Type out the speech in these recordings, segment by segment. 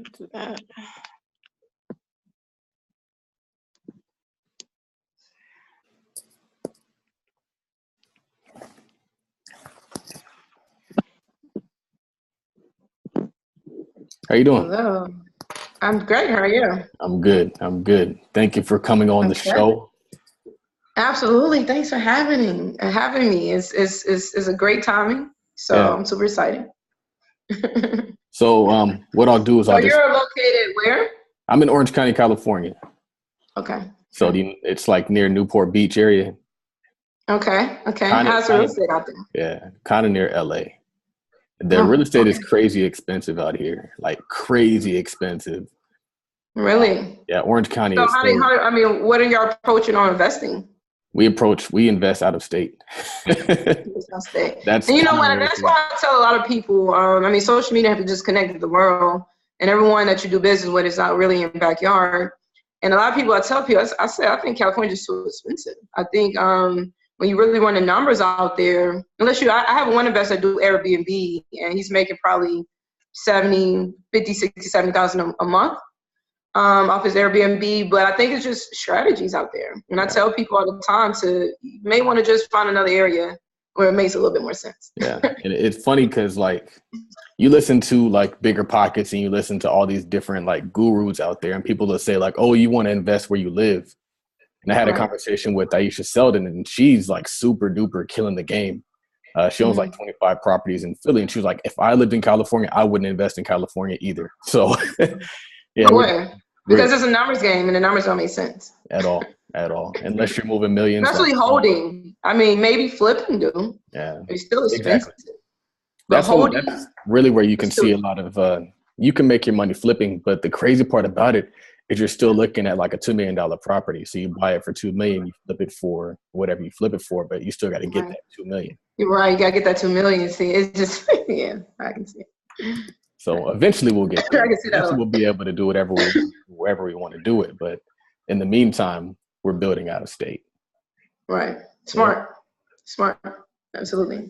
Do that. How you doing? Hello. I'm great. How are you? I'm good. Thank you for coming on the show. Absolutely. Thanks for having me. It's a great timing. So yeah. I'm super excited. So what I'll do is you're located where? I'm in Orange County, California. Okay. So it's like near Newport Beach area. Okay. How's the real estate out there? Yeah, kind of near LA. The real estate is crazy expensive out here, like crazy expensive. Really? Yeah, Orange County. So what are y'all approaching on investing? We invest out of state. That's why I tell a lot of people, social media have just connected the world, and everyone that you do business with is not really in your backyard. And a lot of people, I tell people, I think California is too expensive. I think when you really run the numbers out there, I have one investor that do Airbnb, and he's making probably $70,000 a month off his Airbnb. But I think it's just strategies out there. And I tell people all the time you may want to just find another area where it makes a little bit more sense. Yeah, and it's funny because you listen to Bigger Pockets and you listen to all these different gurus out there, and people will say oh, you want to invest where you live. And I had a conversation with Aisha Selden, and she's super duper killing the game. She owns 25 properties in Philly, and she was like, if I lived in California, I wouldn't invest in California either. So yeah. Because it's a numbers game, and the numbers don't make sense. At all. Unless you're moving millions. Especially holding. Maybe flipping do. Yeah. It's still expensive. Exactly. That's really where you can see a lot of, you can make your money flipping, but the crazy part about it is you're still looking at a $2 million property. So you buy it for $2 million, you flip it for whatever you flip it for, but you still got to get that $2 million. You're right. You got to get that $2 million. See, it's just, yeah, I can see it. So eventually we'll get there. I can see that. We'll be able to do wherever we want to do it. But in the meantime, we're building out of state. Right. Smart. Absolutely.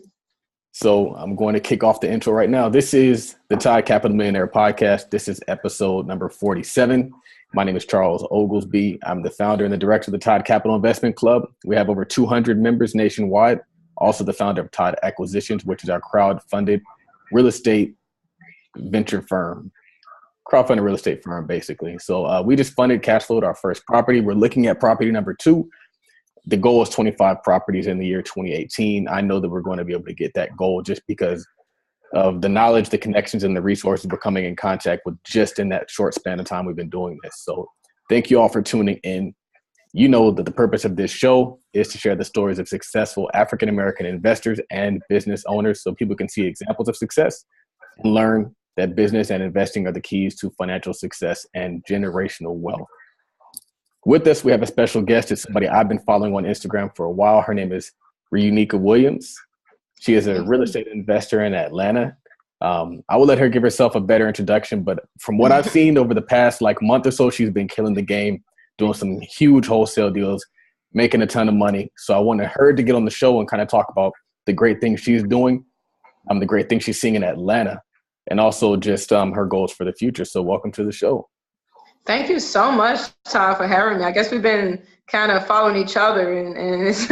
So I'm going to kick off the intro right now. This is the Todd Capital Millionaire Podcast. This is episode number 47. My name is Charles Oglesby. I'm the founder and the director of the Todd Capital Investment Club. We have over 200 members nationwide. Also the founder of Todd Acquisitions, which is our crowd-funded real estate venture firm. Crowdfunded real estate firm, basically. So we just funded, cash flowed our first property. We're looking at property number 2. The goal is 25 properties in the year 2018. I know that we're going to be able to get that goal just because of the knowledge, the connections, and the resources we're coming in contact with just in that short span of time we've been doing this. So thank you all for tuning in. You know that the purpose of this show is to share the stories of successful African-American investors and business owners so people can see examples of success and learn that business and investing are the keys to financial success and generational wealth. With us, we have a special guest. It's somebody I've been following on Instagram for a while. Her name is Reunekiea Willaims. She is a real estate investor in Atlanta. I will let her give herself a better introduction, but from what I've seen over the past month or so, she's been killing the game, doing some huge wholesale deals, making a ton of money. So I wanted her to get on the show and kind of talk about the great things she's doing, the great things she's seeing in Atlanta, and also just her goals for the future. So welcome to the show. Thank you so much, Todd, for having me. I guess we've been kind of following each other, and it's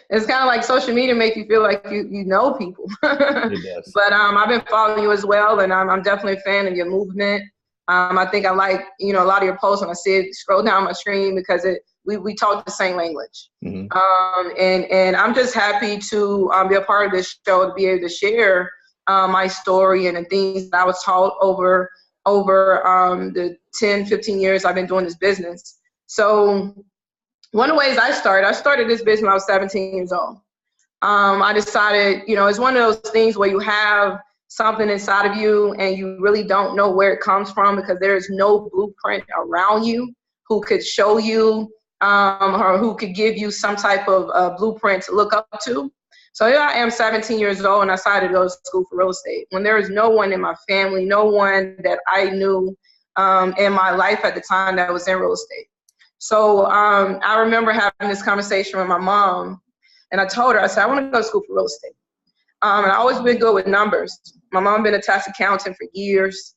it's kind of like social media make you feel like you know people. It does. But I've been following you as well, and I'm definitely a fan of your movement. I think I like a lot of your posts when I see it scroll down my screen because we talk the same language. Mm-hmm. And I'm just happy to be a part of this show, to be able to share my story and the things that I was taught over the 10, 15 years I've been doing this business. So one of the ways I started this business when I was 17 years old. I decided, it's one of those things where you have something inside of you and you really don't know where it comes from because there is no blueprint around you who could show you or who could give you some type of blueprint to look up to. So here I am, 17 years old, and I decided to go to school for real estate when there was no one in my family, no one that I knew in my life at the time that was in real estate. So I remember having this conversation with my mom, and I told her, I said, I want to go to school for real estate. And I always been good with numbers. My mom been a tax accountant for years.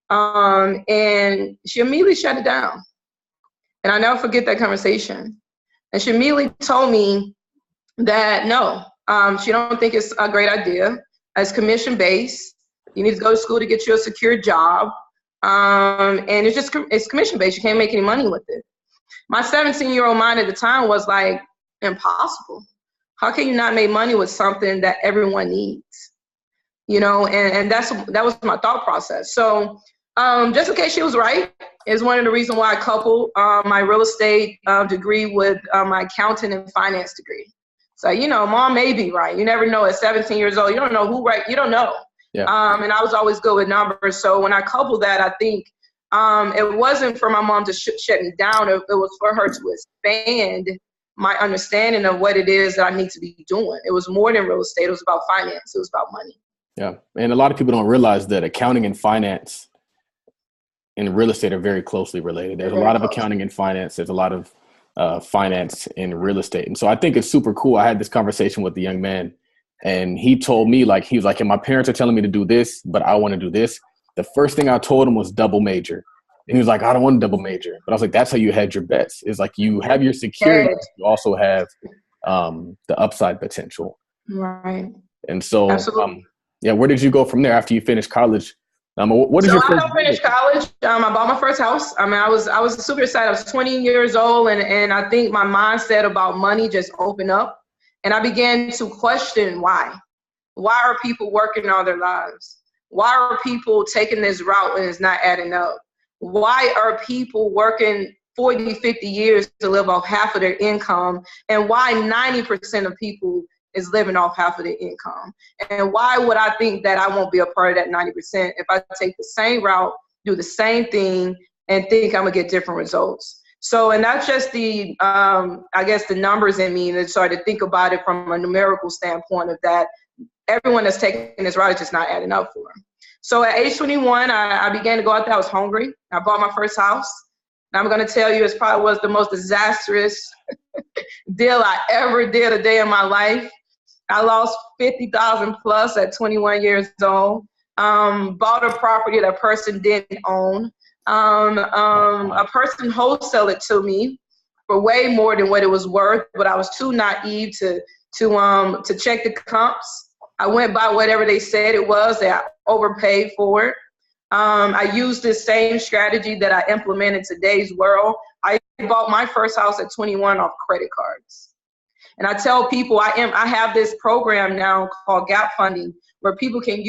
And she immediately shut it down. And I never forget that conversation. And she immediately told me that no, she don't think it's a great idea. It's commission-based. You need to go to school to get you a secure job. And it's commission-based. You can't make any money with it. My 17-year-old mind at the time was like, impossible. How can you not make money with something that everyone needs? You know, and that was my thought process. So just in case she was right, is one of the reasons why I coupled my real estate degree with my accounting and finance degree. So, you know, mom may be right. You never know. At 17 years old, you don't know who right. You don't know. Yeah. And I was always good with numbers. So when I coupled that, I think it wasn't for my mom to shut me down. It was for her to expand my understanding of what it is that I need to be doing. It was more than real estate. It was about finance. It was about money. Yeah. And a lot of people don't realize that accounting and finance and real estate are very closely related. There's a lot of accounting and finance. There's a lot of finance in real estate. And so I think it's super cool. I had this conversation with the young man, and he told me, like, he was like, and my parents are telling me to do this, but I want to do this. The first thing I told him was double major. And he was like, I don't want to double major. But I was like, that's how you hedge your bets. It's like you have your security. You also have the upside potential. Right. And so, where did you go from there after you finished college? What is your first? I finished college. I bought my first house. I mean, I was super excited. I was 20 years old, and I think my mindset about money just opened up, and I began to question why. Why are people working all their lives? Why are people taking this route and it's not adding up? Why are people working 40, 50 years to live off half of their income? And why 90% of people is living off half of their income? And why would I think that I won't be a part of that 90% if I take the same route, do the same thing, and think I'm gonna get different results? So, and that's just the, I guess the numbers in me, and started to think about it from a numerical standpoint of that everyone that's taking this route is just not adding up for them. So at age 21, I began to go out there. I was hungry. I bought my first house. And I'm going to tell you, it probably was the most disastrous deal I ever did a day in my life. I lost $50,000 plus at 21 years old. Bought a property that a person didn't own. A person wholesaled it to me for way more than what it was worth, but I was too naive to check the comps. I went by whatever they said it was. That I overpaid for it. I used this same strategy that I implement in today's world. I bought my first house at 21 off credit cards. And I tell people I have this program now called gap funding, where people can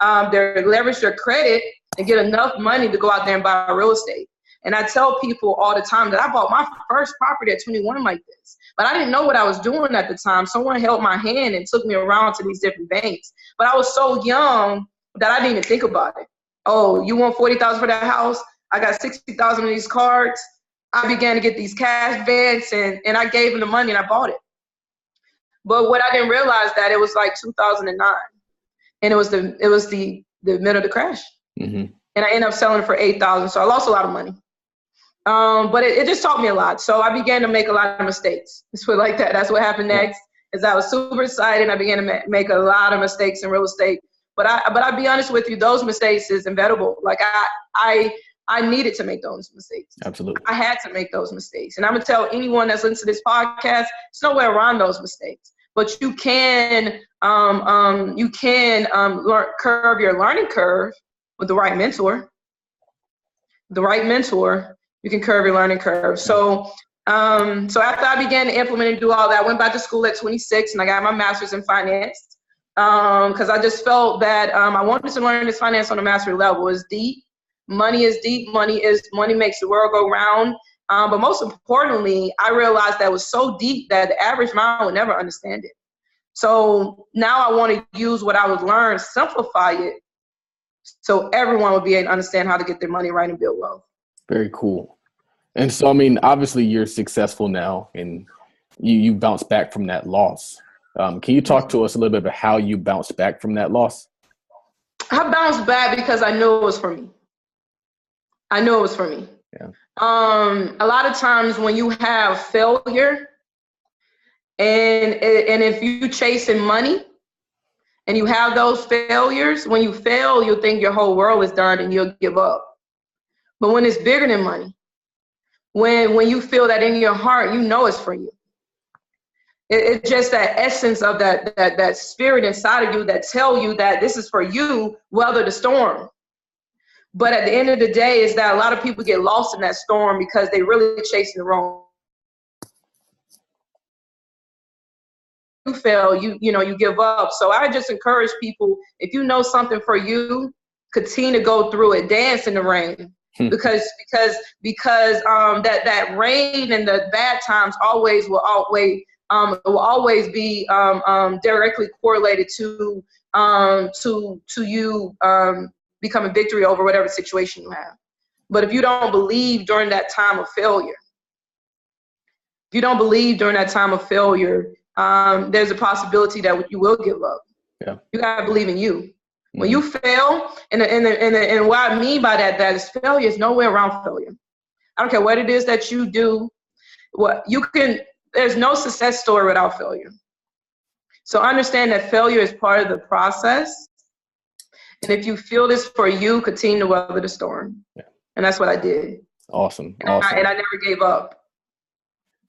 leverage their credit and get enough money to go out there and buy real estate. And I tell people all the time that I bought my first property at 21 like this, but I didn't know what I was doing at the time. Someone held my hand and took me around to these different banks, but I was so young that I didn't even think about it. Oh, you want $40,000 for that house? I got $60,000 in these cards. I began to get these cash advance, and I gave them the money and I bought it. But what I didn't realize that it was like 2009, and it was the middle of the crash. Mm-hmm. And I ended up selling it for $8,000, so I lost a lot of money. But it just taught me a lot. So I began to make a lot of mistakes. Let's put it like that. That's what happened next. Is I was super excited, and I began to make a lot of mistakes in real estate. But I'll be honest with you, those mistakes is inevitable. Like I needed to make those mistakes. Absolutely. I had to make those mistakes. And I'm gonna tell anyone that's listening to this podcast, it's no way around those mistakes. But you can curve your learning curve with the right mentor. The right mentor, you can curve your learning curve. So after I began to implement and do all that, I went back to school at 26 and I got my master's in finance. Because I just felt that I wanted to learn this finance on a mastery level. It's deep. Money is deep. Money makes the world go round. But most importantly, I realized that it was so deep that the average mind would never understand it. So now I want to use what I would learn, simplify it, so everyone would be able to understand how to get their money right and build wealth. Very cool. And so, I mean, obviously you're successful now and you bounced back from that loss. Can you talk to us a little bit about how you bounced back from that loss? I bounced back because I knew it was for me. Yeah. A lot of times when you have failure and if you chasing money and you have those failures, when you fail, you'll think your whole world is done and you'll give up. But when it's bigger than money, when you feel that in your heart, you know it's for you. It's just that essence of that spirit inside of you that tell you that this is for you, weather the storm. But at the end of the day, is that a lot of people get lost in that storm because they really chasing the wrong. You fail, you give up. So I just encourage people, if you know something for you, continue to go through it, dance in the rain. because that rain and the bad times will always be directly correlated to you becoming victory over whatever situation you have. But if you don't believe during that time of failure, there's a possibility that you will give up. Yeah. You gotta believe in you. When you fail, and what I mean by that is failure is nowhere around failure. I don't care what it is that you do. There's no success story without failure. So understand that failure is part of the process. And if you feel this for you, continue to weather the storm. Yeah. And that's what I did. Awesome. And I never gave up.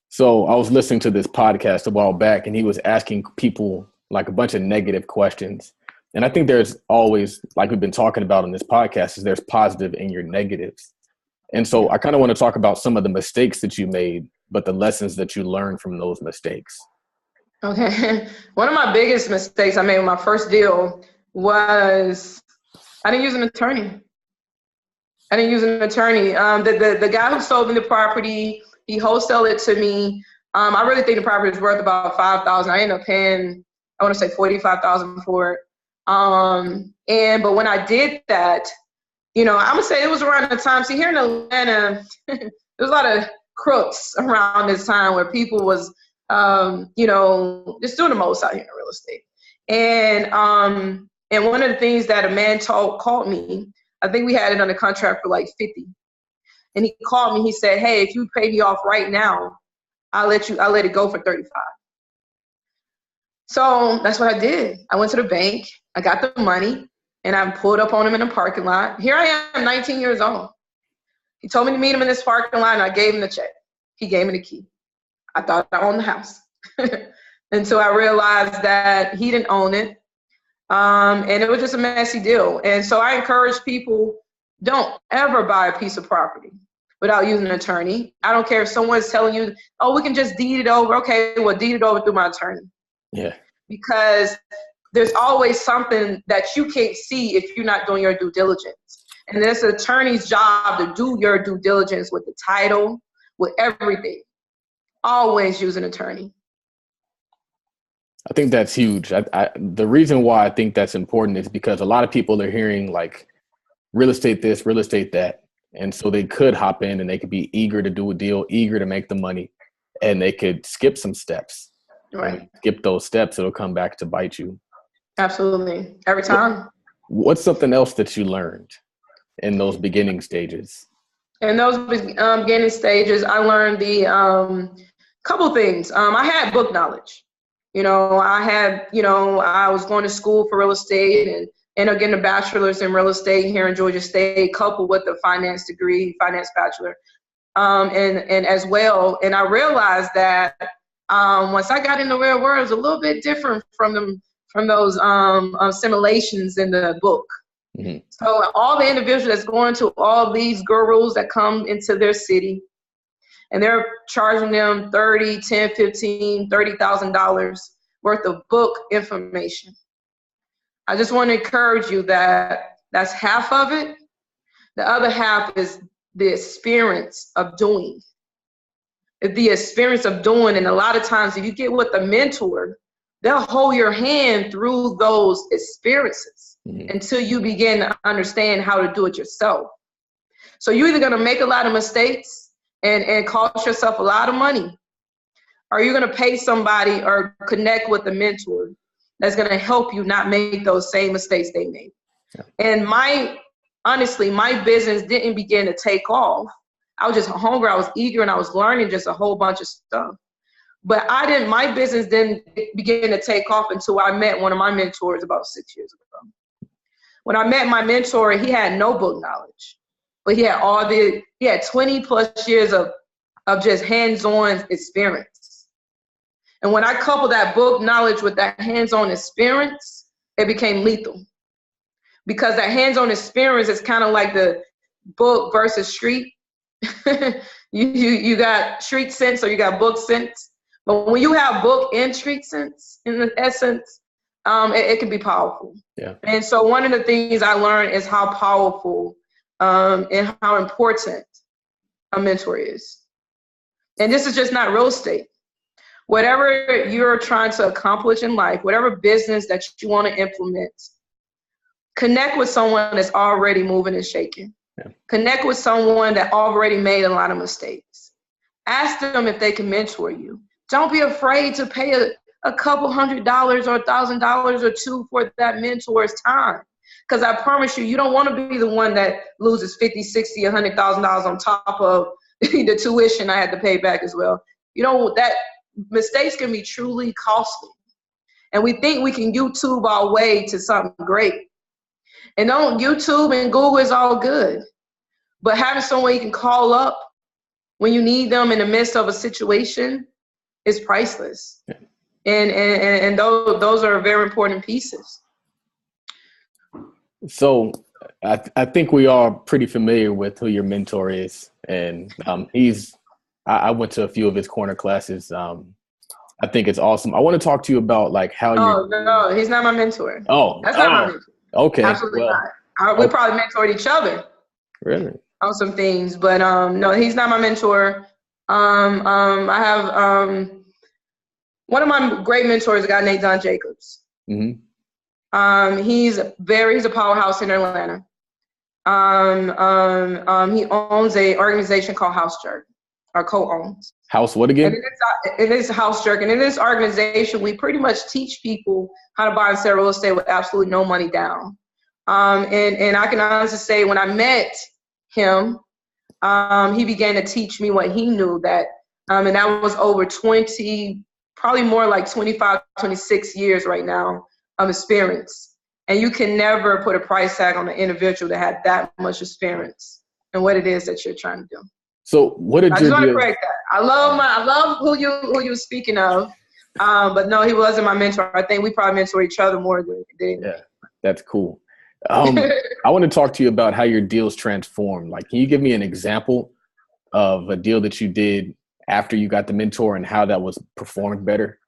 So I was listening to this podcast a while back, and he was asking people like a bunch of negative questions. And I think there's always, like we've been talking about in this podcast, is there's positive in your negatives. And so I kind of want to talk about some of the mistakes that you made, but the lessons that you learned from those mistakes. Okay. One of my biggest mistakes I made with my first deal was I didn't use an attorney. The guy who sold me the property, he wholesaled it to me. I really think the property was worth about $5,000. I ended up paying, I want to say $45,000 for it. But when I did that, I'm gonna say it was around the time. See, here in Atlanta, there was a lot of crooks around this time where people was, just doing the most out here in real estate. And one of the things that a man called me, I think we had it under contract for like 50. And he called me, he said, hey, if you pay me off right now, I'll let it go for 35. So that's what I did. I went to the bank, I got the money, and I pulled up on him in the parking lot. Here I am, 19 years old. He told me to meet him in this parking lot, and I gave him the check. He gave me the key. I thought I owned the house. Until I realized that he didn't own it. And it was just a messy deal. And so I encourage people, don't ever buy a piece of property without using an attorney. I don't care if someone's telling you, oh, we can just deed it over. Okay, well, deed it over through my attorney. Yeah. Because there's always something that you can't see if you're not doing your due diligence. And it's an attorney's job to do your due diligence with the title, with everything. Always use an attorney. I think that's huge. The reason why I think that's important is because a lot of people are hearing like real estate this, real estate that. And so they could hop in and they could be eager to do a deal, eager to make the money, and they could skip some steps. Right. Skip those steps, it'll come back to bite you. Absolutely. Every time. What's something else that you learned in those beginning stages? In those beginning stages, I learned the couple things. I had book knowledge. I was going to school for real estate and ended up getting a bachelor's in real estate here in Georgia State, coupled with the finance bachelor, and as well. And I realized that once I got in the real world, it was a little bit different from those simulations in the book. Mm-hmm. So all the individuals that's going to all these gurus that come into their city, and they're charging them $30,000, $10,000, $15,000, $30,000 worth of book information. I just want to encourage you that that's half of it. The other half is the experience of doing. The experience of doing, and a lot of times if you get with a mentor, they'll hold your hand through those experiences until you begin to understand how to do it yourself. So you're either going to make a lot of mistakes and cost yourself a lot of money, or you're going to pay somebody or connect with a mentor that's going to help you not make those same mistakes they made. Yeah. And honestly, my business didn't begin to take off. I was just hungry. I was eager, and I was learning just a whole bunch of stuff. But my business didn't begin to take off until I met one of my mentors about 6 years ago. When I met my mentor, he had no book knowledge, but he had 20 plus years of just hands-on experience. And when I coupled that book knowledge with that hands-on experience, it became lethal. Because that hands-on experience is kind of like the book versus street. you got street sense or you got book sense. But when you have book and street sense, in the essence, it can be powerful. Yeah. And so one of the things I learned is how powerful and how important a mentor is. And this is just not real estate. Whatever you're trying to accomplish in life, whatever business that you want to implement, connect with someone that's already moving and shaking. Yeah. Connect with someone that already made a lot of mistakes. Ask them if they can mentor you. Don't be afraid to pay a couple $100 or $1,000 or $2 for that mentor's time. Because I promise you, you don't want to be the one that loses $50, $60, $100,000 on top of the tuition I had to pay back as well. You know, that mistakes can be truly costly. And we think we can YouTube our way to something great. And YouTube and Google is all good. But having someone you can call up when you need them in the midst of a situation is priceless. Yeah. And those are very important pieces. So I think we are pretty familiar with who your mentor is. And I went to a few of his corner classes. I think it's awesome. I want to talk to you about like how no, he's not my mentor. Oh, that's not my mentor. Okay. Absolutely not. We probably mentored each other. Really? On some things, but no, he's not my mentor. I have one of my great mentors, a guy named Don Jacobs. Mm-hmm. He's a powerhouse in Atlanta. He owns an organization called House Jerk, or co-owns. House what again? It is House Jerk, and in this organization, we pretty much teach people how to buy and sell real estate with absolutely no money down. And I can honestly say, when I met him, he began to teach me what he knew, and that was over 20, probably more like 25, 26 years right now of experience. And you can never put a price tag on an individual that had that much experience and what it is that you're trying to do. So what did you do? I just want to correct that. I love who you were speaking of, but no, he wasn't my mentor. I think we probably mentor each other more than. Yeah, that's cool. I want to talk to you about how your deals transformed. Like, can you give me an example of a deal that you did after you got the mentor and how that was performing better?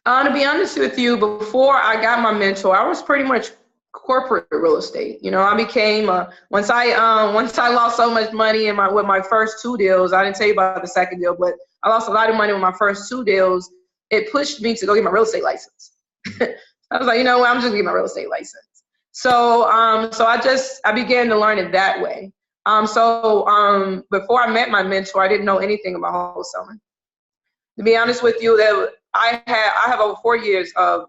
To be honest with you, before I got my mentor, I was pretty much corporate real estate. You know, I became once I lost so much money with my first 2 deals. I didn't tell you about the second deal, but I lost a lot of money with my first 2 deals. It pushed me to go get my real estate license. I was like, you know what, I'm just gonna get my real estate license. So I began to learn it that way. Before I met my mentor, I didn't know anything about wholesaling. To be honest with you, I have over 4 years of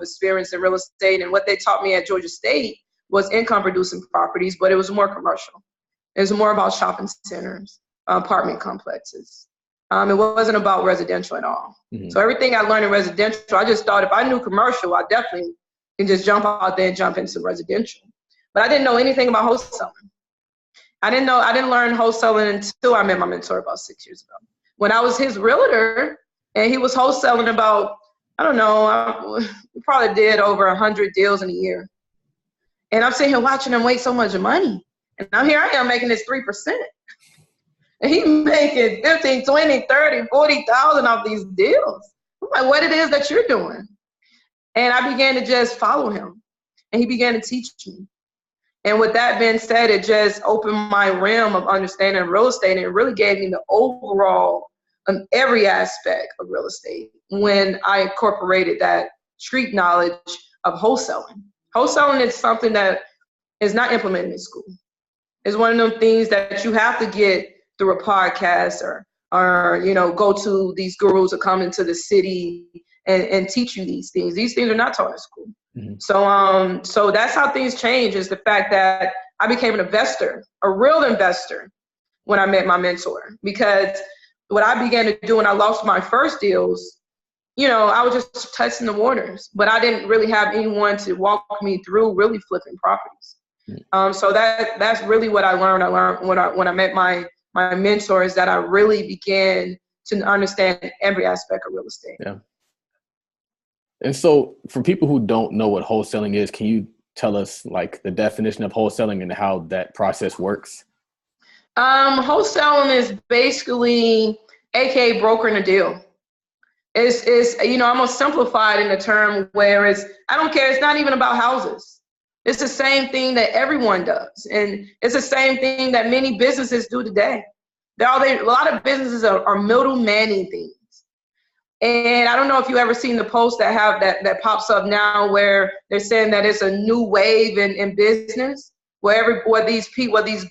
experience in real estate, and what they taught me at Georgia State was income producing properties, but it was more commercial. It was more about shopping centers, apartment complexes. It wasn't about residential at all. Mm-hmm. So everything I learned in residential, I just thought if I knew commercial, I definitely can just jump out there and jump into residential. But I didn't know anything about wholesaling. I didn't learn wholesaling until I met my mentor about 6 years ago. When I was his realtor and he was wholesaling about, I don't know, we probably did over 100 deals in a year. And I'm sitting here watching him make so much money. And now here I am making this 3%. And he's making 15, 20, 30, 40,000 off these deals. I'm like, what it is that you're doing? And I began to just follow him. And he began to teach me. And with that being said, it just opened my realm of understanding real estate. And it really gave me the overall, every aspect of real estate when I incorporated that street knowledge of wholesaling. Wholesaling is something that is not implemented in school. It's one of those things that you have to get through a podcast or go to these gurus who come into the city and teach you these things. These things are not taught in school. Mm-hmm. So that's how things change, is the fact that I became an investor, a real investor, when I met my mentor. Because what I began to do when I lost my first deals, I was just testing the waters, but I didn't really have anyone to walk me through really flipping properties. So that's really what I learned. I learned when I met my mentors, that I really began to understand every aspect of real estate. Yeah. And so for people who don't know what wholesaling is, can you tell us like the definition of wholesaling and how that process works? Wholesaling is basically AKA brokering a deal. It's I'm gonna simplify it in a term where I don't care, it's not even about houses. It's the same thing that everyone does. And it's the same thing that many businesses do today. A lot of businesses are middlemanning things. And I don't know if you ever seen the post that pops up now where they're saying that it's a new wave in business, where these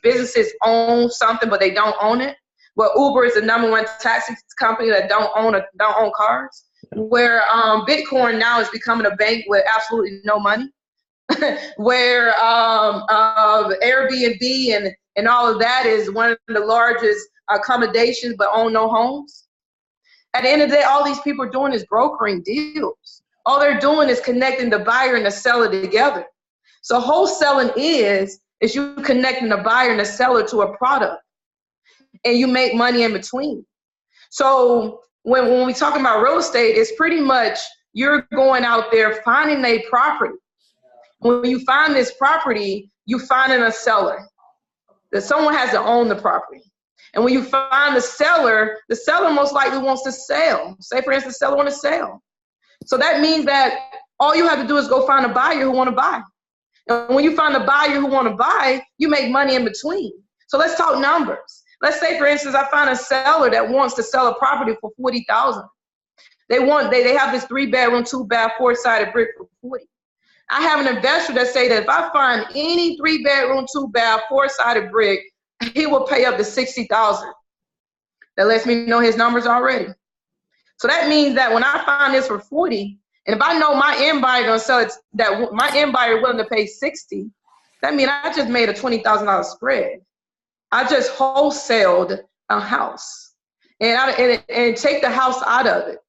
businesses own something, but they don't own it. Where Uber is the number one taxi company that don't own cars. Where Bitcoin now is becoming a bank with absolutely no money. Where Airbnb and all of that is one of the largest accommodations, but own no homes. At the end of the day, all these people are doing is brokering deals. All they're doing is connecting the buyer and the seller together. So wholesaling is you connecting the buyer and the seller to a product, and you make money in between. So when we talk about real estate, it's pretty much you're going out there finding a property. When you find this property, you finding a seller. That someone has to own the property. And when you find the seller most likely wants to sell. Say, for instance, the seller wants to sell. So that means that all you have to do is go find a buyer who want to buy. And when you find a buyer who want to buy, you make money in between. So let's talk numbers. Let's say, for instance, I find a seller that wants to sell a property for $40,000. They have this 3-bedroom, 2-bath, 4-sided brick for $40,000. I have an investor that say that if I find any 3-bedroom, 2-bath, 4-sided brick, he will pay up to $60,000. That lets me know his numbers already. So that means that when I find this for $40,000, and if I know my end buyer gonna sell it, that my end buyer willing to pay $60,000, that means I just made a $20,000 spread. I just wholesaled a house, and take the house out of it.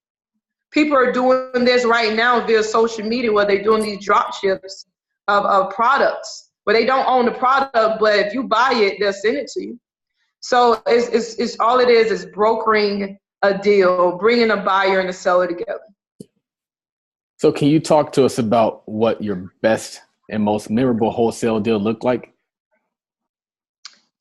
People are doing this right now via social media, where they're doing these drop ships of products, where they don't own the product, but if you buy it, they'll send it to you. So it's all it is brokering a deal, bringing a buyer and a seller together. So can you talk to us about what your best and most memorable wholesale deal looked like?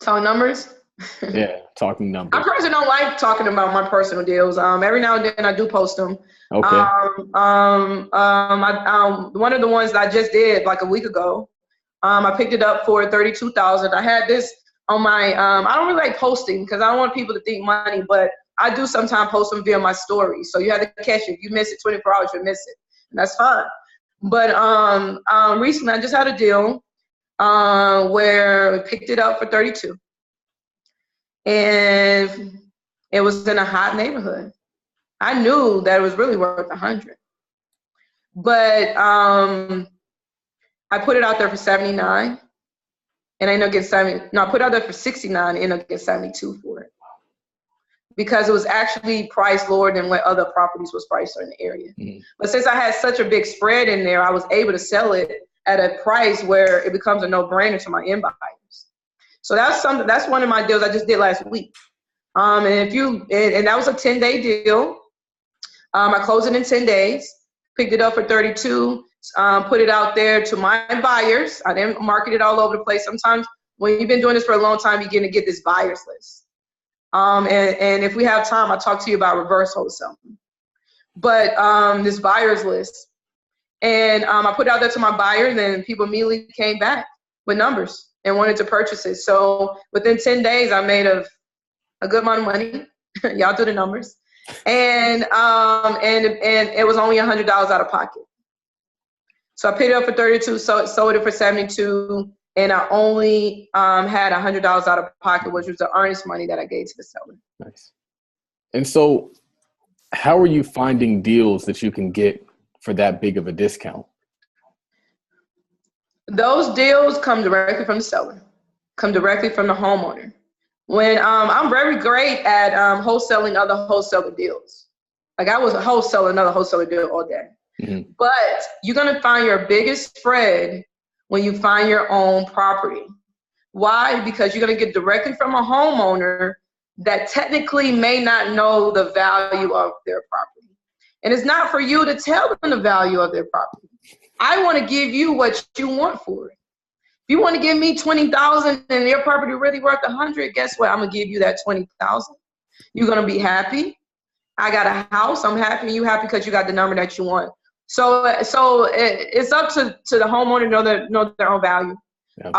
Talk numbers? Yeah, talking numbers. I personally don't like talking about my personal deals. Every now and then I do post them. Okay. One of the ones that I just did like a week ago, I picked it up for $32,000. I had this on my, I don't really like posting because I don't want people to think money, but I do sometimes post them via my story. So you have to catch it. If you miss it 24 hours, you miss it. And that's fine. But recently I just had a deal where we picked it up for $32,000. And it was in a hot neighborhood. I knew that it was really worth $100,000. But I put it out there for $79,000, and I ended up getting I put it out there for $69,000 and ended up getting $72,000 for it. Because it was actually priced lower than what other properties was priced in the area. Mm-hmm. But since I had such a big spread in there, I was able to sell it at a price where it becomes a no-brainer to my end buyers. So that's one of my deals I just did last week. And that was a 10-day deal. I closed it in 10 days, picked it up for $32,000, put it out there to my buyers. I didn't market it all over the place. Sometimes when you've been doing this for a long time, you're going to get this buyers list. And if we have time, I'll talk to you about reverse wholesaling. But this buyers list. And I put it out there to my buyers, and then people immediately came back with numbers and wanted to purchase it. So within 10 days, I made a good amount of money. Y'all do the numbers. And it was only $100 out of pocket. So I paid it up for $32,000, sold it for $72,000, and I only had $100 out of pocket, which was the earnest money that I gave to the seller. Nice. And so how are you finding deals that you can get for that big of a discount? Those deals come directly from the seller, come directly from the homeowner. When I'm very great at wholesaling other wholesaler deals. Like I was wholesaling another wholesaler deal all day. Mm-hmm. But you're going to find your biggest spread when you find your own property. Why? Because you're going to get directly from a homeowner that technically may not know the value of their property. And it's not for you to tell them the value of their property. I want to give you what you want for it. If you want to give me $20,000 and your property really worth $100,000, guess what? I'm going to give you that $20,000. You're going to be happy. I got a house. I'm happy. You happy because you got the number that you want. So it's up to the homeowner to know their own value. Yeah.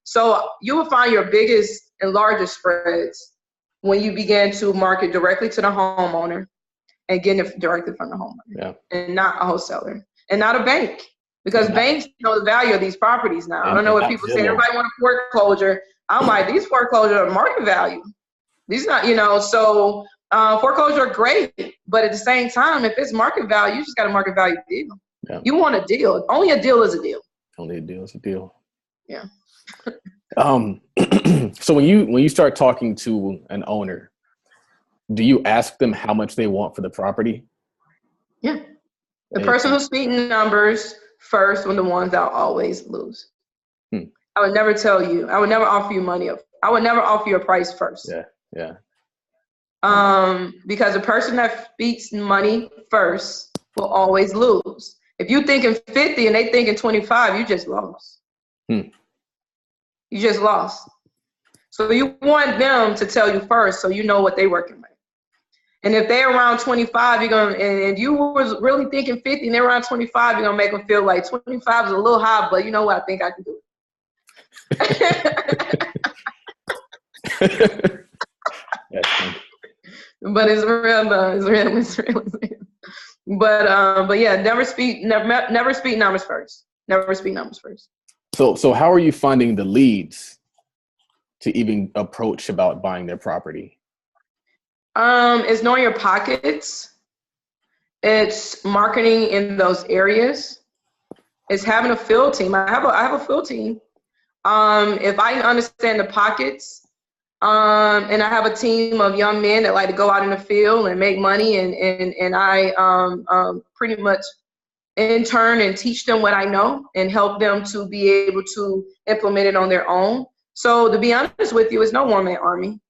So you will find your biggest and largest spreads when you begin to market directly to the homeowner and getting it directly from the homeowner, and not a wholesaler and not a bank, because banks know the value of these properties now. I don't know what people say. Everybody want a foreclosure. I'm like, these foreclosures are market value. These not, so foreclosure are great, but at the same time, if it's market value, you just got a market value deal. Yeah. You want a deal. Only a deal is a deal. Only a deal is a deal. Yeah. So when you start talking to an owner, do you ask them how much they want for the property? Yeah. The person who's speaking numbers first, when the ones I'll always lose. I would never tell you. I would never offer you money. I would never offer you a price first. Yeah. Yeah. Because the person that speaks money first will always lose. If you're thinking 50 and they thinking 25, you just lost. You just lost. So you want them to tell you first, so you know what they're working with. And if they're around 25, you're gonna, and you was really thinking 50 and they're around 25, you're gonna make them feel like 25 is a little high, but you know what? I think I can do it. But it's real though. It's real. But yeah, never speak numbers first. Never speak numbers first. So how are you finding the leads to even approach about buying their property? It's knowing your pockets. It's marketing in those areas. It's having a field team. I have a field team. If I understand the pockets, and I have a team of young men that like to go out in the field and make money, and I pretty much intern and teach them what I know and help them to be able to implement it on their own. So to be honest with you, it's no one-man army.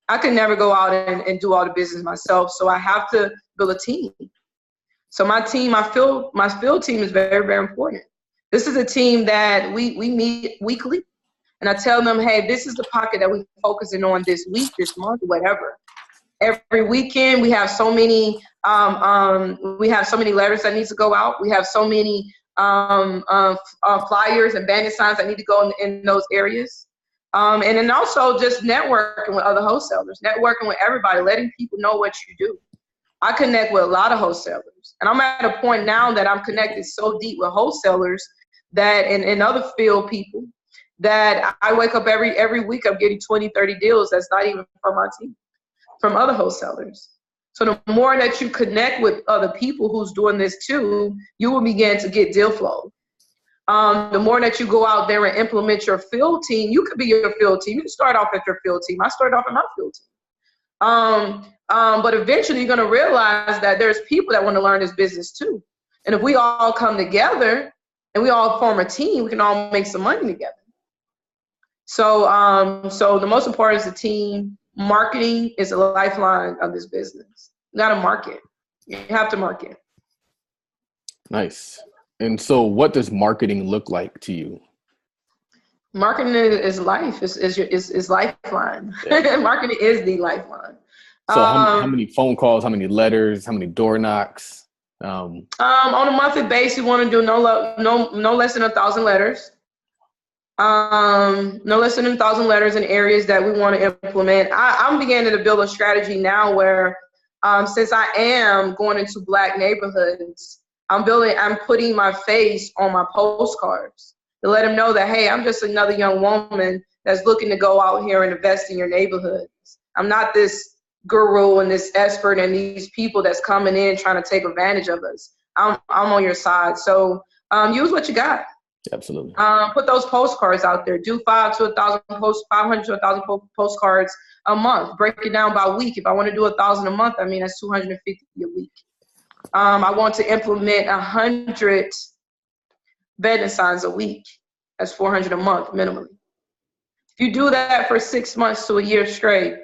I could never go out and do all the business myself. So I have to build a team. So my field team is very, very important. This is a team that we meet weekly. And I tell them, hey, this is the pocket that we're focusing on this week, this month, whatever. Every weekend, we have so many letters that need to go out. We have so many flyers and bandit signs that need to go in those areas. And then also just networking with other wholesalers, networking with everybody, letting people know what you do. I connect with a lot of wholesalers. And I'm at a point now that I'm connected so deep with wholesalers that and other field people that I wake up every week, I'm getting 20, 30 deals that's not even from my team, from other wholesalers. So the more that you connect with other people who's doing this too, you will begin to get deal flow. The more that you go out there and implement your field team, you could be your field team. You can start off at your field team. I started off at my field team. But eventually you're going to realize that there's people that want to learn this business too. And if we all come together and we all form a team, we can all make some money together. So the most important is the team. Marketing is a lifeline of this business. You got to market. You have to market. Nice. And so what does marketing look like to you? Marketing is life. Is lifeline. Yeah. Marketing is the lifeline. So how many phone calls, how many letters, how many door knocks? On a monthly basis, you want to do no less than 1,000 letters. No less than 1,000 letters in areas that we want to implement. I'm beginning to build a strategy now where, since I am going into Black neighborhoods, I'm putting my face on my postcards to let them know that, hey, I'm just another young woman that's looking to go out here and invest in your neighborhoods. I'm not this guru and this expert and these people that's coming in trying to take advantage of us. I'm on your side. So use what you got. Absolutely. Put those postcards out there. Do 500 to 1,000 postcards a month. Break it down by week. If I want to do 1,000 a month, I mean, that's 250 a week. I want to implement 100 vending signs a week. That's 400 a month minimally. If you do that for 6 months to a year straight,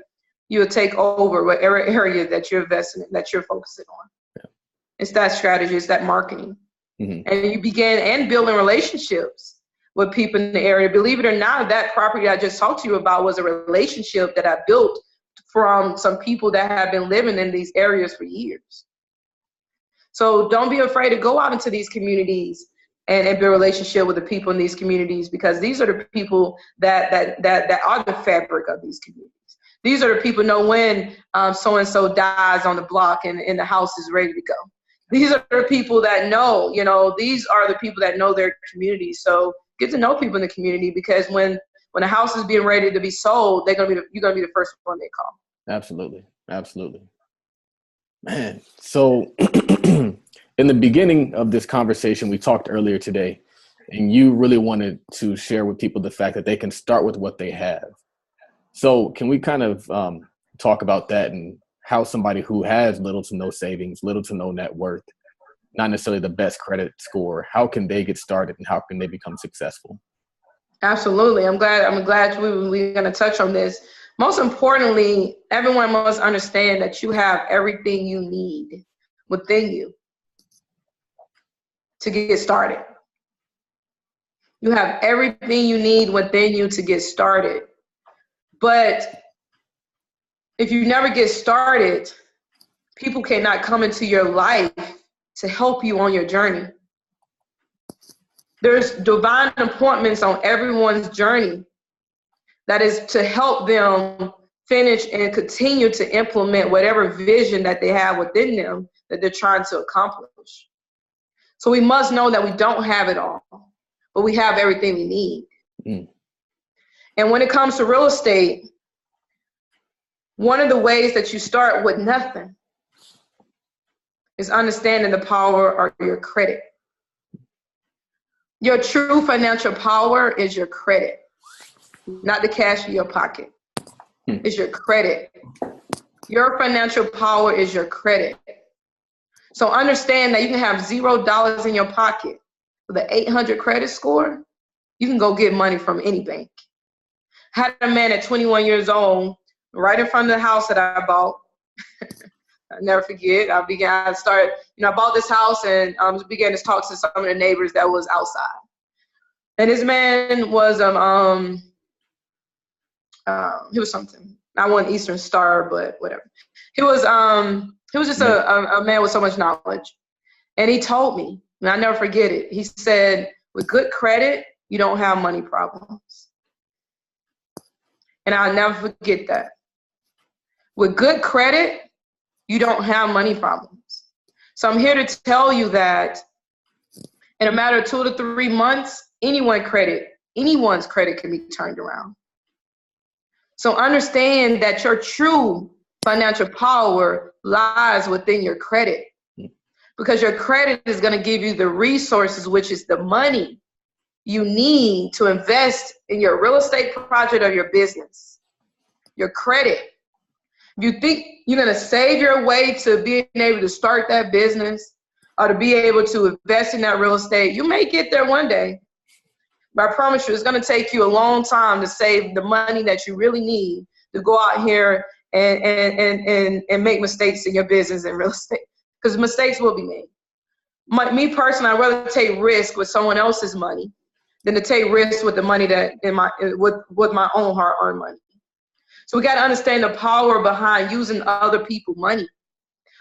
you will take over whatever area that you're investing in, that you're focusing on. Yeah. It's that strategy, it's that marketing. Mm-hmm. And you begin and building relationships with people in the area. Believe it or not, that property I just talked to you about was a relationship that I built from some people that have been living in these areas for years. So don't be afraid to go out into these communities and build a relationship with the people in these communities, because these are the people that are the fabric of these communities. These are the people know when so-and-so dies on the block and the house is ready to go. These are the people that know, these are the people that know their community. So get to know people in the community, because when a house is being ready to be sold, you're gonna be the first one they call. Absolutely. Man, so in the beginning of this conversation, we talked earlier today, and you really wanted to share with people the fact that they can start with what they have. So can we kind of talk about that, and how somebody who has little to no savings, little to no net worth, not necessarily the best credit score, how can they get started and how can they become successful? Absolutely. I'm glad we're going to touch on this. Most importantly, everyone must understand that you have everything you need within you to get started. You have everything you need within you to get started. But if you never get started, people cannot come into your life to help you on your journey. There's divine appointments on everyone's journey that is to help them finish and continue to implement whatever vision that they have within them that they're trying to accomplish. So we must know that we don't have it all, but we have everything we need. Mm. And when it comes to real estate, one of the ways that you start with nothing is understanding the power of your credit. Your true financial power is your credit, not the cash in your pocket. It's your credit. Your financial power is your credit. So understand that you can have $0 in your pocket with an 800 credit score. You can go get money from any bank. I had a man at 21 years old right in front of the house that I bought. I'll never forget. I bought this house and began to talk to some of the neighbors that was outside. And this man was he was something. I wasn't Eastern Star, but whatever. He was just a man with so much knowledge. And he told me, and I'll never forget it. He said, with good credit, you don't have money problems. And I'll never forget that. With good credit, you don't have money problems. So I'm here to tell you that in a matter of 2 to 3 months, anyone's credit can be turned around. So understand that your true financial power lies within your credit, because your credit is going to give you the resources, which is the money you need to invest in your real estate project or your business. Your credit. If you think you're going to save your way to being able to start that business or to be able to invest in that real estate, you may get there one day. But I promise you, it's going to take you a long time to save the money that you really need to go out here and make mistakes in your business and real estate, because mistakes will be made. Me personally, I'd rather take risk with someone else's money than to take risks with the money with my own hard-earned money. So we got to understand the power behind using other people's money.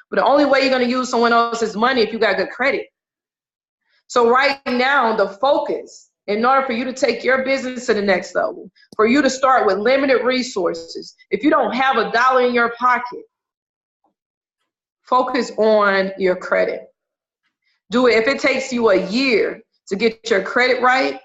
But the only way you're going to use someone else's money if you got good credit. So right now, the focus, in order for you to take your business to the next level, for you to start with limited resources, if you don't have $1 in your pocket, focus on your credit. Do it. If it takes you a year to get your credit right,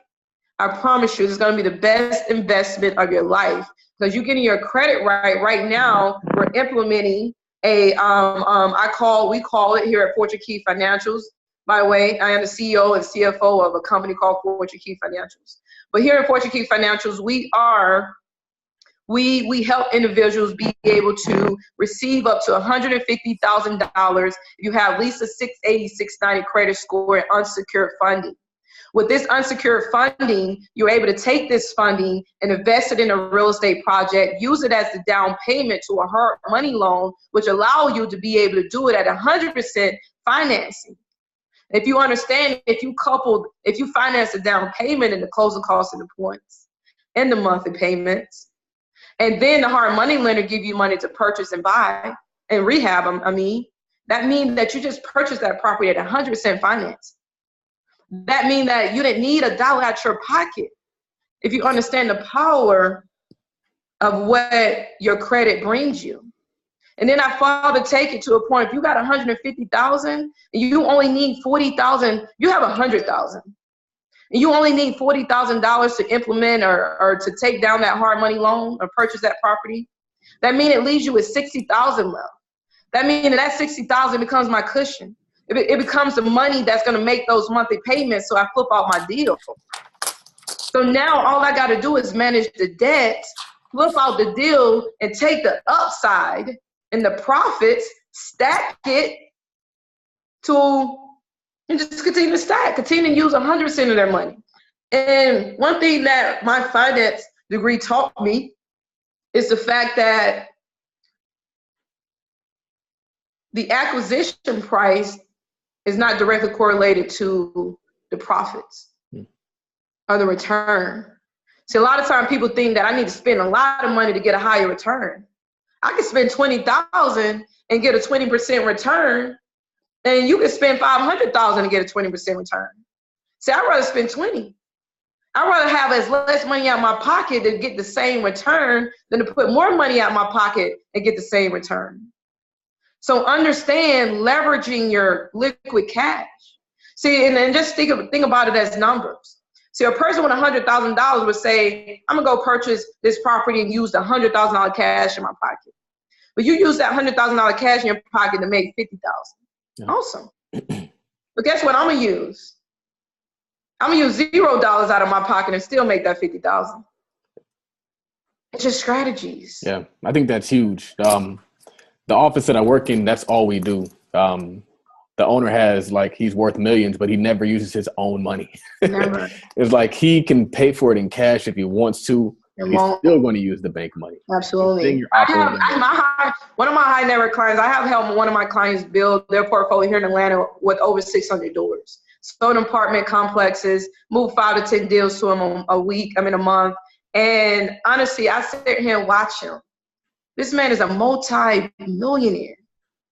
I promise you it's going to be the best investment of your life, because you're getting your credit right now. We're implementing we call it here at Reunekiea Financials, by the way. I am the CEO and CFO of a company called Reunekiea Financials. But here at Reunekiea Financials, we help individuals be able to receive up to $150,000 if you have at least a 680, 690 credit score and unsecured funding. With this unsecured funding, you're able to take this funding and invest it in a real estate project, use it as the down payment to a hard money loan, which allow you to be able to do it at 100% financing. If you understand, if you finance the down payment and the closing costs and the points and the monthly payments, and then the hard money lender give you money to purchase and buy and rehab them, that means that you just purchased that property at 100% finance. That means that you didn't need $1 out your pocket. If you understand the power of what your credit brings you. And then I further take it to a point, if you got 150,000 and you only need 40,000, you have 100,000. And you only need $40,000 to implement or to take down that hard money loan or purchase that property. That means it leaves you with 60,000 left. That means that 60,000 becomes my cushion. It becomes the money that's going to make those monthly payments so I flip out my deal. So now all I got to do is manage the debt, flip out the deal, and take the upside and the profits, stack it and just continue to stack, continue to use 100% of their money. And one thing that my finance degree taught me is the fact that the acquisition price is not directly correlated to the profits or the return. See, a lot of times people think that I need to spend a lot of money to get a higher return. I can spend $20,000 and get a 20% return, and you can spend $500,000 and get a 20% return. See, I'd rather spend 20. I'd rather have as less money out of my pocket to get the same return than to put more money out of my pocket and get the same return. So understand leveraging your liquid cash. See, and just think about it as numbers. See, a person with $100,000 would say, I'm gonna go purchase this property and use the $100,000 cash in my pocket. But you use that $100,000 cash in your pocket to make $50,000. Yeah. Awesome. But guess what I'm gonna use? I'm gonna use $0 out of my pocket and still make that $50,000. It's just strategies. Yeah, I think that's huge. The office that I work in, that's all we do. The owner has he's worth millions, but he never uses his own money. Never. It's like he can pay for it in cash if he wants to. He's still going to use the bank money. Absolutely. One of my high net worth clients, I have helped one of my clients build their portfolio here in Atlanta with over 600 doors. Sold apartment complexes, moved 5 to 10 deals to him a month. And honestly, I sit here and watch him. This man is a multi-millionaire.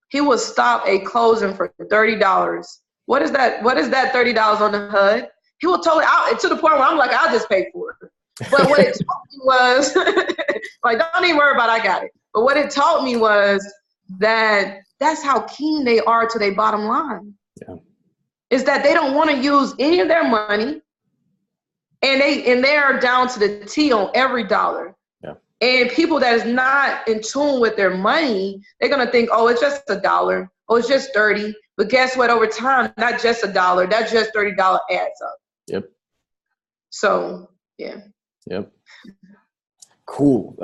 He will stop a closing for $30. What is that? What is that $30 on the HUD? He will totally to the point where I'm like, I'll just pay for it. But what it taught me was, don't even worry about it, I got it. But what it taught me was that that's how keen they are to their bottom line. Yeah. Is that they don't want to use any of their money, and they are down to the T on every dollar. And people that is not in tune with their money, they're going to think, oh, it's just $1. Oh, it's just 30. But guess what? Over time, not just $1, that just $30 adds up. Yep. So, yeah. Yep. Cool.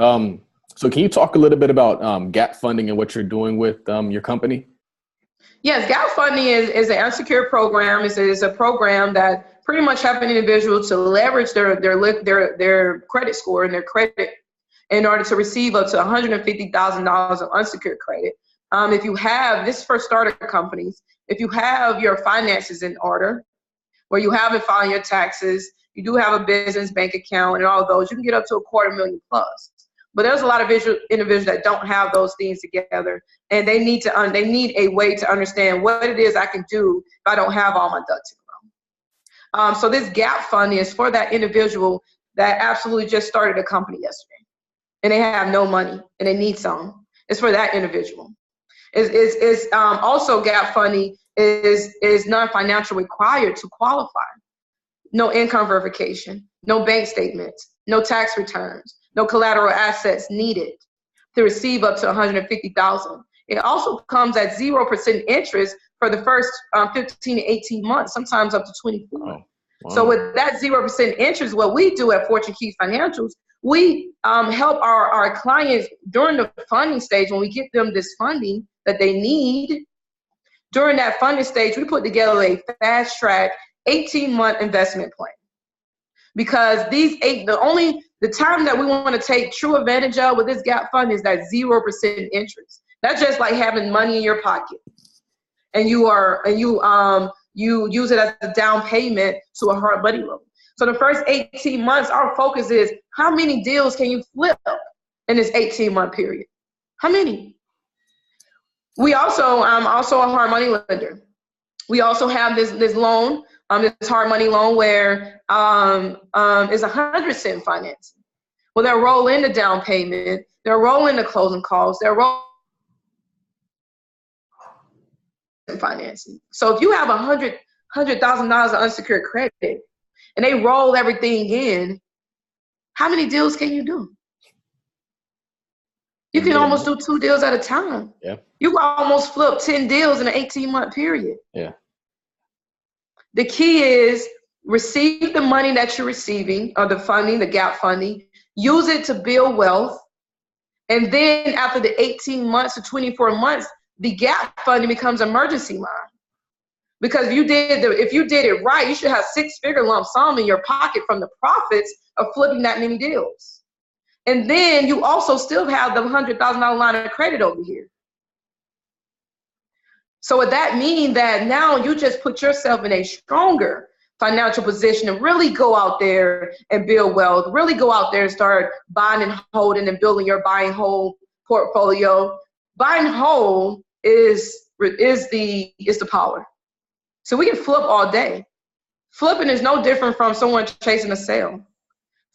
So can you talk a little bit about gap funding and what you're doing with your company? Yes, gap funding is an unsecured program. It's a program that pretty much helps an individual to leverage their credit score and their credit in order to receive up to $150,000 of unsecured credit. If you have, this is for starter companies, if you have your finances in order, where you haven't filed your taxes, you do have a business bank account and all of those, you can get up to $250,000 plus. But there's a lot of individuals that don't have those things together, and they need a way to understand what it is I can do if I don't have all my ducks in a row. So this gap funding is for that individual that absolutely just started a company yesterday, and they have no money and they need some. It's for that individual. It's also gap funding is non-financial required to qualify. No income verification, no bank statements, no tax returns, no collateral assets needed to receive up to $150,000. It also comes at 0% interest for the first 15 to 18 months, sometimes up to 24. Oh, wow. So with that 0% interest, what we do at Fortune Key Financials, we help our clients during the funding stage. When we get them this funding that they need, during that funding stage, we put together a fast track 18-month investment plan. Because the time that we want to take true advantage of with this gap fund is that 0% interest. That's just like having money in your pocket, and you use it as a down payment to a hard money loan. So the first 18 months, our focus is how many deals can you flip in this 18-month period? How many? We also a hard money lender. We also have this loan, this hard money loan where is 100% financing. Well, they'll roll in the down payment, they'll roll in the closing costs, they'll roll in financing. So if you have $100,000 of unsecured credit and they roll everything in, how many deals can you do? You can almost do 2 deals at a time. Yeah. You can almost flip 10 deals in an 18-month period. Yeah. The key is receive the money that you're receiving, or the funding, the gap funding, use it to build wealth. And then after the 18 months to 24 months, the gap funding becomes emergency line. Because if you did it right, you should have 6-figure lump sum in your pocket from the profits of flipping that many deals. And then you also still have the $100,000 line of credit over here. So would that mean that now you just put yourself in a stronger financial position and really go out there and build wealth, really go out there and start buying and holding and building your buy and hold portfolio. Buy and hold is the power. So we can flip all day. Flipping is no different from someone chasing a sale.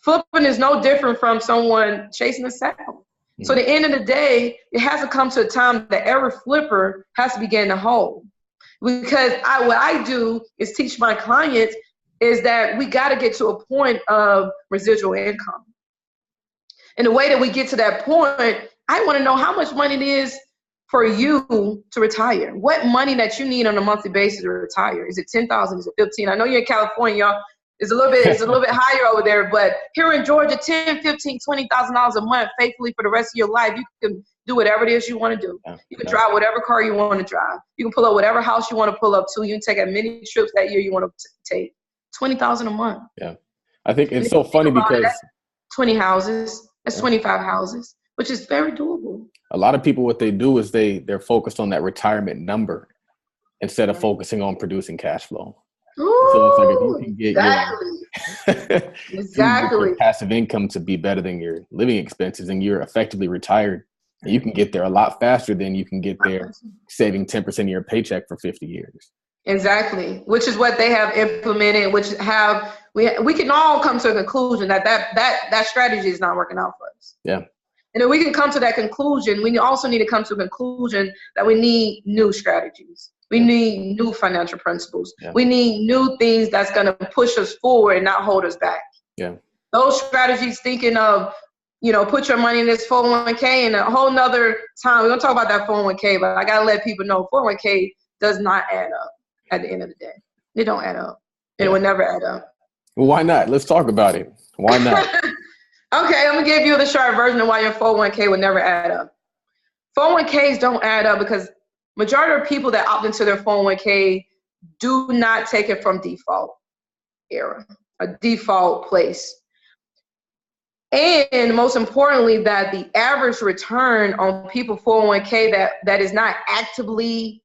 Flipping is no different from someone chasing a sale. So at the end of the day, it has to come to a time that every flipper has to begin to hold. Because what I do is teach my clients is that we got to get to a point of residual income. And the way that we get to that point, I want to know how much money it is for you to retire. What money that you need on a monthly basis to retire? Is it 10,000? Is it 15? I know you're in California, y'all. It's a little bit higher over there, but here in Georgia, $10,000, $15,000, $20,000 a month faithfully for the rest of your life. You can do whatever it is you want to do. You can drive whatever car you want to drive. You can pull up whatever house you want to pull up to. You can take as many trips that year you want to take. $20,000 a month. Yeah, I think it's so funny because that's 20 houses. That's 25 houses, which is very doable. A lot of people, what they do is they're focused on that retirement number instead of focusing on producing cash flow. Ooh, so it's like if you can get exactly. your passive income to be better than your living expenses and you're effectively retired, you can get there a lot faster than you can get there saving 10% of your paycheck for 50 years. Exactly, which is what they have implemented, we can all come to a conclusion that strategy is not working out for us. Yeah. And if we can come to that conclusion, we also need to come to a conclusion that we need new strategies. We need new financial principles. Yeah. We need new things that's going to push us forward and not hold us back. Yeah. Those strategies, thinking of, put your money in this 401k, and a whole nother time, we're going to talk about that 401k, but I got to let people know 401k does not add up at the end of the day. It don't add up. It will never add up. Well, why not? Let's talk about it. Why not? Okay, I'm going to give you the short version of why your 401k would never add up. 401ks don't add up because majority of people that opt into their 401k do not take it from default era, a default place. And most importantly, that the average return on people 401k that is not actively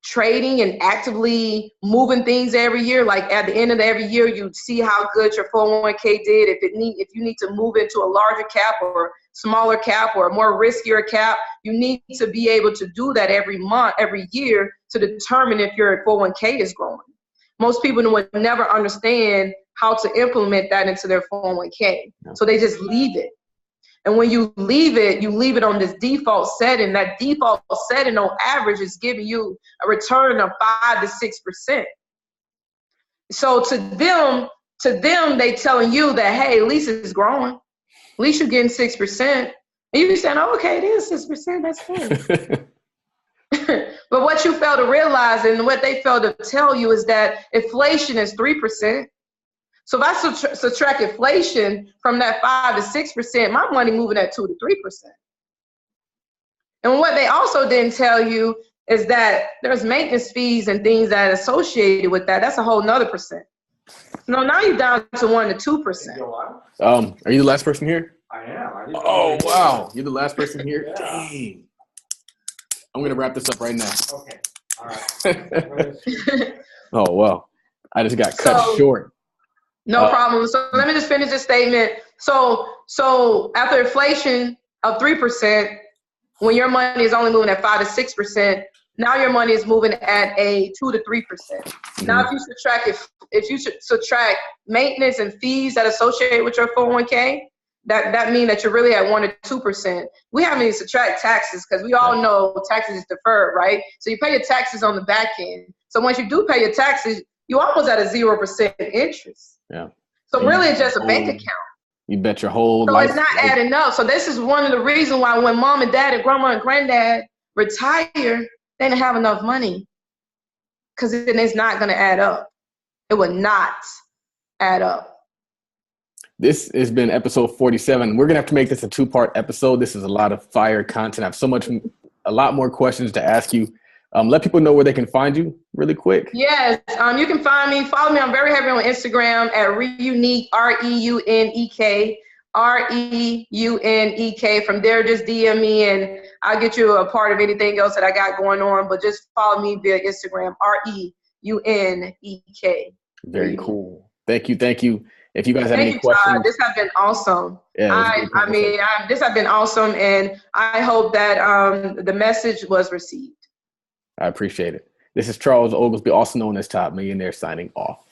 trading and actively moving things every year, like at the end of every year, you see how good your 401k did. If you need to move into a larger cap or smaller cap or a more riskier cap, you need to be able to do that every month, every year to determine if your 401k is growing. Most people would never understand how to implement that into their 401k. So they just leave it. And when you leave it on this default setting. That default setting on average is giving you a return of 5 to 6%. So to them, they telling you that, hey, at least it's growing. At least you're getting 6%. And you be saying, oh, okay, it is 6%. That's good. But what you fail to realize and what they fail to tell you is that inflation is 3%. So if I subtract inflation from that 5 to 6%, my money moving at 2 to 3%. And what they also didn't tell you is that there's maintenance fees and things that are associated with that. That's a whole nother percent. No, now you're down to 1 to 2%. Are you the last person here? I am. Oh, wow. You're the last person here? Yeah. Dang. I'm going to wrap this up right now. Okay. All right. Oh, wow. I just got cut short. No problem. So let me just finish this statement. So after inflation of 3%, when your money is only moving at 5 to 6%, now your money is moving at a 2 to 3%. Mm-hmm. Now, if you subtract maintenance and fees that associate with your 401k, that means that you're really at 1 to 2%. We haven't even subtract taxes because we all know taxes is deferred, right? So you pay your taxes on the back end. So once you do pay your taxes, you almost at a 0% interest. Yeah. So really, it's just a bank account. You bet your whole so life. So it's not adding up. So this is one of the reasons why when mom and dad and grandma and granddad retire, they didn't have enough money because it's not going to add up. It will not add up. This has been episode 47. We're going to have to make this a 2-part episode. This is a lot of fire content. I have a lot more questions to ask you. Let people know where they can find you really quick. Yes, you can follow me. I'm very heavy on Instagram at Reunekiea, Reuneek. From there, just DM me and I'll get you a part of anything else that I got going on. But just follow me via Instagram, Reuneek. Very cool. Thank you. If you guys have any questions. Todd. This has been awesome. Yeah, this has been awesome. And I hope that the message was received. I appreciate it. This is Charles Oglesby, also known as Todd Millionaire, signing off.